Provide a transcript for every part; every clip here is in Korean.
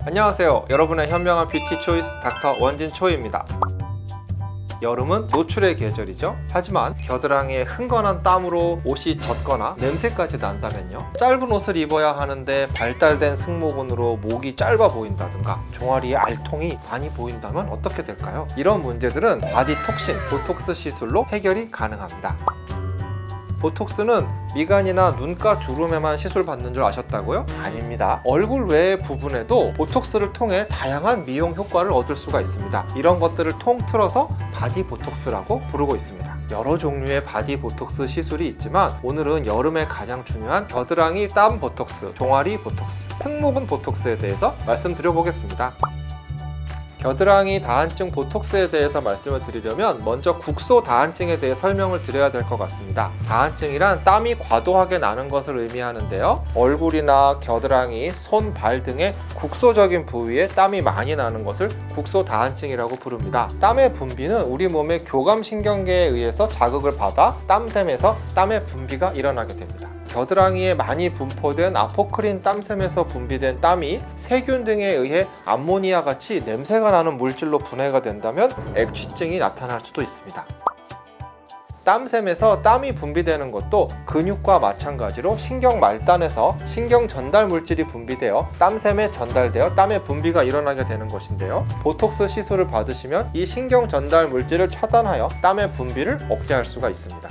안녕하세요. 여러분의 현명한 뷰티 초이스 닥터 원진초입니다. 여름은 노출의 계절이죠. 하지만 겨드랑이에 흥건한 땀으로 옷이 젖거나 냄새까지 난다면요, 짧은 옷을 입어야 하는데 발달된 승모근으로 목이 짧아 보인다든가 종아리에 알통이 많이 보인다면 어떻게 될까요? 이런 문제들은 바디톡신, 보톡스 시술로 해결이 가능합니다. 보톡스는 미간이나 눈가 주름에만 시술 받는 줄 아셨다고요? 아닙니다. 얼굴 외의 부분에도 보톡스를 통해 다양한 미용 효과를 얻을 수가 있습니다. 이런 것들을 통틀어서 바디 보톡스라고 부르고 있습니다. 여러 종류의 바디 보톡스 시술이 있지만 오늘은 여름에 가장 중요한 겨드랑이 땀 보톡스, 종아리 보톡스, 승모근 보톡스에 대해서 말씀드려보겠습니다. 겨드랑이 다한증 보톡스에 대해서 말씀을 드리려면 먼저 국소 다한증에 대해 설명을 드려야 될 것 같습니다. 다한증이란 땀이 과도하게 나는 것을 의미하는데요, 얼굴이나 겨드랑이, 손, 발 등의 국소적인 부위에 땀이 많이 나는 것을 국소 다한증이라고 부릅니다. 땀의 분비는 우리 몸의 교감신경계에 의해서 자극을 받아 땀샘에서 땀의 분비가 일어나게 됩니다. 겨드랑이에 많이 분포된 아포크린 땀샘에서 분비된 땀이 세균 등에 의해 암모니아 같이 냄새가 나는 물질로 분해가 된다면 액취증이 나타날 수도 있습니다. 땀샘에서 땀이 분비되는 것도 근육과 마찬가지로 신경 말단에서 신경 전달 물질이 분비되어 땀샘에 전달되어 땀의 분비가 일어나게 되는 것인데요, 보톡스 시술을 받으시면 이 신경 전달 물질을 차단하여 땀의 분비를 억제할 수가 있습니다.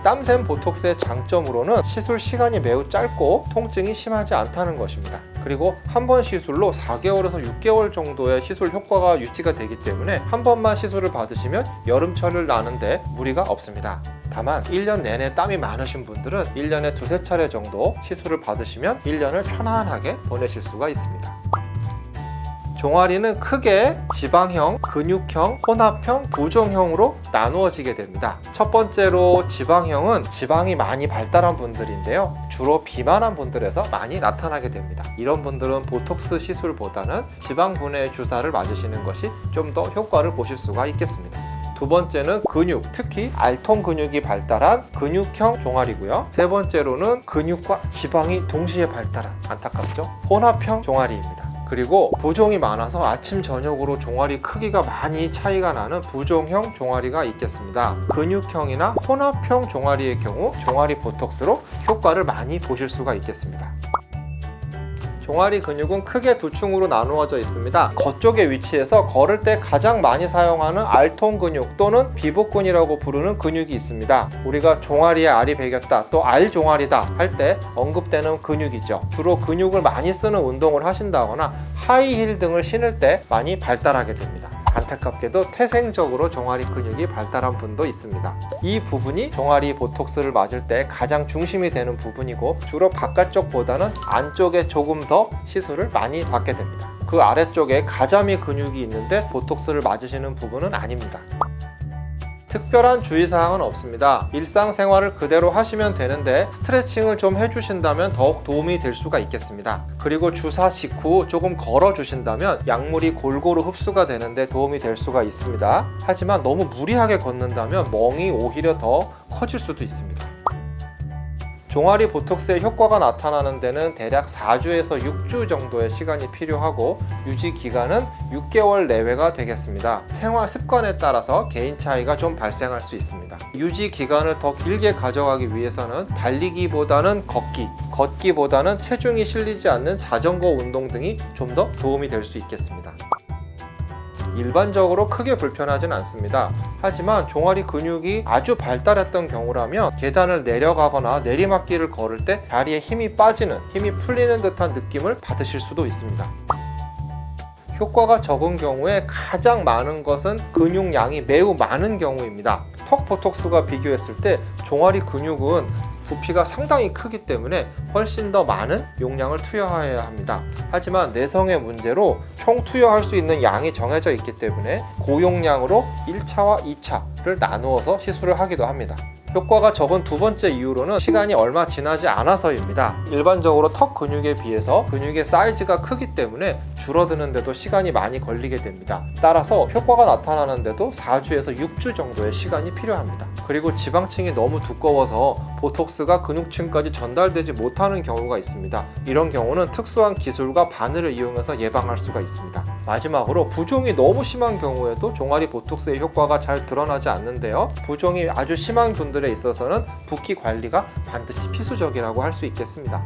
땀샘 보톡스의 장점으로는 시술 시간이 매우 짧고 통증이 심하지 않다는 것입니다. 그리고 한 번 시술로 4개월에서 6개월 정도의 시술 효과가 유지가 되기 때문에 한 번만 시술을 받으시면 여름철을 나는데 무리가 없습니다. 다만 1년 내내 땀이 많으신 분들은 1년에 두세 차례 정도 시술을 받으시면 1년을 편안하게 보내실 수가 있습니다. 종아리는 크게 지방형, 근육형, 혼합형, 부종형으로 나누어지게 됩니다. 첫 번째로 지방형은 지방이 많이 발달한 분들인데요, 주로 비만한 분들에서 많이 나타나게 됩니다. 이런 분들은 보톡스 시술보다는 지방 분해 주사를 맞으시는 것이 좀 더 효과를 보실 수가 있겠습니다. 두 번째는 근육, 특히 알통 근육이 발달한 근육형 종아리고요. 세 번째로는 근육과 지방이 동시에 발달한, 안타깝죠, 혼합형 종아리입니다. 그리고 부종이 많아서 아침 저녁으로 종아리 크기가 많이 차이가 나는 부종형 종아리가 있겠습니다. 근육형이나 혼합형 종아리의 경우 종아리 보톡스로 효과를 많이 보실 수가 있겠습니다. 종아리 근육은 크게 두 층으로 나누어져 있습니다. 겉쪽에 위치해서 걸을 때 가장 많이 사용하는 알통 근육 또는 비복근이라고 부르는 근육이 있습니다. 우리가 종아리에 알이 배겼다, 또 알종아리다 할 때 언급되는 근육이죠. 주로 근육을 많이 쓰는 운동을 하신다거나 하이힐 등을 신을 때 많이 발달하게 됩니다. 안타깝게도 태생적으로 종아리 근육이 발달한 분도 있습니다. 이 부분이 종아리 보톡스를 맞을 때 가장 중심이 되는 부분이고, 주로 바깥쪽보다는 안쪽에 조금 더 시술을 많이 받게 됩니다. 그 아래쪽에 가자미 근육이 있는데 보톡스를 맞으시는 부분은 아닙니다. 특별한 주의사항은 없습니다. 일상생활을 그대로 하시면 되는데 스트레칭을 좀 해주신다면 더욱 도움이 될 수가 있겠습니다. 그리고 주사 직후 조금 걸어 주신다면 약물이 골고루 흡수가 되는데 도움이 될 수가 있습니다. 하지만 너무 무리하게 걷는다면 멍이 오히려 더 커질 수도 있습니다. 종아리 보톡스의 효과가 나타나는 데는 대략 4주에서 6주 정도의 시간이 필요하고 유지 기간은 6개월 내외가 되겠습니다. 생활 습관에 따라서 개인 차이가 좀 발생할 수 있습니다. 유지 기간을 더 길게 가져가기 위해서는 달리기보다는 걷기보다는 체중이 실리지 않는 자전거 운동 등이 좀 더 도움이 될 수 있겠습니다. 일반적으로 크게 불편하진 않습니다. 하지만 종아리 근육이 아주 발달했던 경우라면 계단을 내려가거나 내리막길을 걸을 때 다리에 힘이 빠지는, 힘이 풀리는 듯한 느낌을 받으실 수도 있습니다. 효과가 적은 경우에 가장 많은 것은 근육량이 매우 많은 경우입니다. 턱 보톡스와 비교했을 때 종아리 근육은 부피가 상당히 크기 때문에 훨씬 더 많은 용량을 투여해야 합니다. 하지만 내성의 문제로 총 투여할 수 있는 양이 정해져 있기 때문에 고용량으로 1차와 2차를 나누어서 시술을 하기도 합니다. 효과가 적은 두 번째 이유로는 시간이 얼마 지나지 않아서입니다. 일반적으로 턱 근육에 비해서 근육의 사이즈가 크기 때문에 줄어드는데도 시간이 많이 걸리게 됩니다. 따라서 효과가 나타나는데도 4주에서 6주 정도의 시간이 필요합니다. 그리고 지방층이 너무 두꺼워서 보톡스가 근육층까지 전달되지 못하는 경우가 있습니다. 이런 경우는 특수한 기술과 바늘을 이용해서 예방할 수가 있습니다. 마지막으로 부종이 너무 심한 경우에도 종아리 보톡스의 효과가 잘 드러나지 않는데요. 부종이 아주 심한 분들에 있어서는 붓기 관리가 반드시 필수적이라고 할 수 있겠습니다.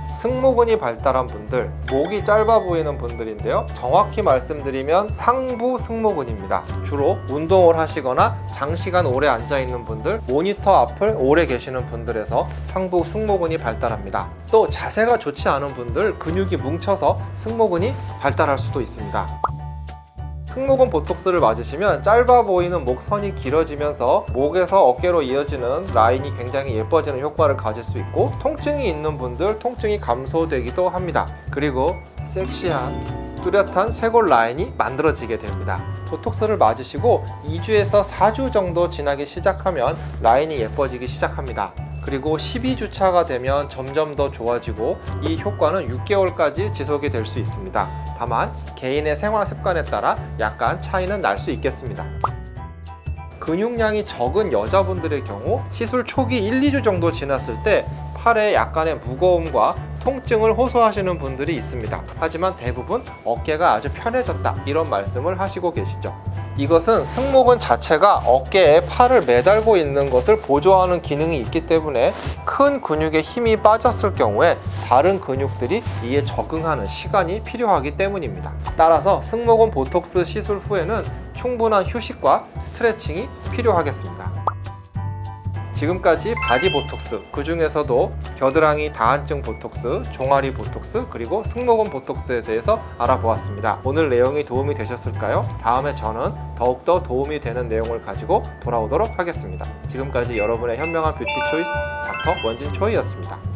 승모근이 발달한 분들, 목이 짧아 보이는 분들인데요. 정확히 말씀드리면 상부 승모근입니다. 주로 운동을 하시거나 장시간 오래 앉아 있는 분들, 모니터 앞을 오래 계시는 분들에서 상부 승모근이 발달합니다. 또 자세가 좋지 않은 분들, 근육이 뭉쳐서 승모근이 발달할 수도 있습니다. 승모근 보톡스를 맞으시면 짧아 보이는 목선이 길어지면서 목에서 어깨로 이어지는 라인이 굉장히 예뻐지는 효과를 가질 수 있고, 통증이 있는 분들 통증이 감소되기도 합니다. 그리고 섹시한 뚜렷한 쇄골 라인이 만들어지게 됩니다. 보톡스를 맞으시고 2주에서 4주 정도 지나기 시작하면 라인이 예뻐지기 시작합니다. 그리고 12주차가 되면 점점 더 좋아지고 이 효과는 6개월까지 지속이 될 수 있습니다. 다만 개인의 생활 습관에 따라 약간 차이는 날 수 있겠습니다. 근육량이 적은 여자분들의 경우 시술 초기 1, 2주 정도 지났을 때 팔에 약간의 무거움과 통증을 호소하시는 분들이 있습니다. 하지만 대부분 어깨가 아주 편해졌다, 이런 말씀을 하시고 계시죠. 이것은 승모근 자체가 어깨에 팔을 매달고 있는 것을 보조하는 기능이 있기 때문에 큰 근육에 힘이 빠졌을 경우에 다른 근육들이 이에 적응하는 시간이 필요하기 때문입니다. 따라서 승모근 보톡스 시술 후에는 충분한 휴식과 스트레칭이 필요하겠습니다. 지금까지 바디 보톡스, 그 중에서도 겨드랑이 다한증 보톡스, 종아리 보톡스, 그리고 승모근 보톡스에 대해서 알아보았습니다. 오늘 내용이 도움이 되셨을까요? 다음에 저는 더욱더 도움이 되는 내용을 가지고 돌아오도록 하겠습니다. 지금까지 여러분의 현명한 뷰티 초이스 닥터 원진초이였습니다.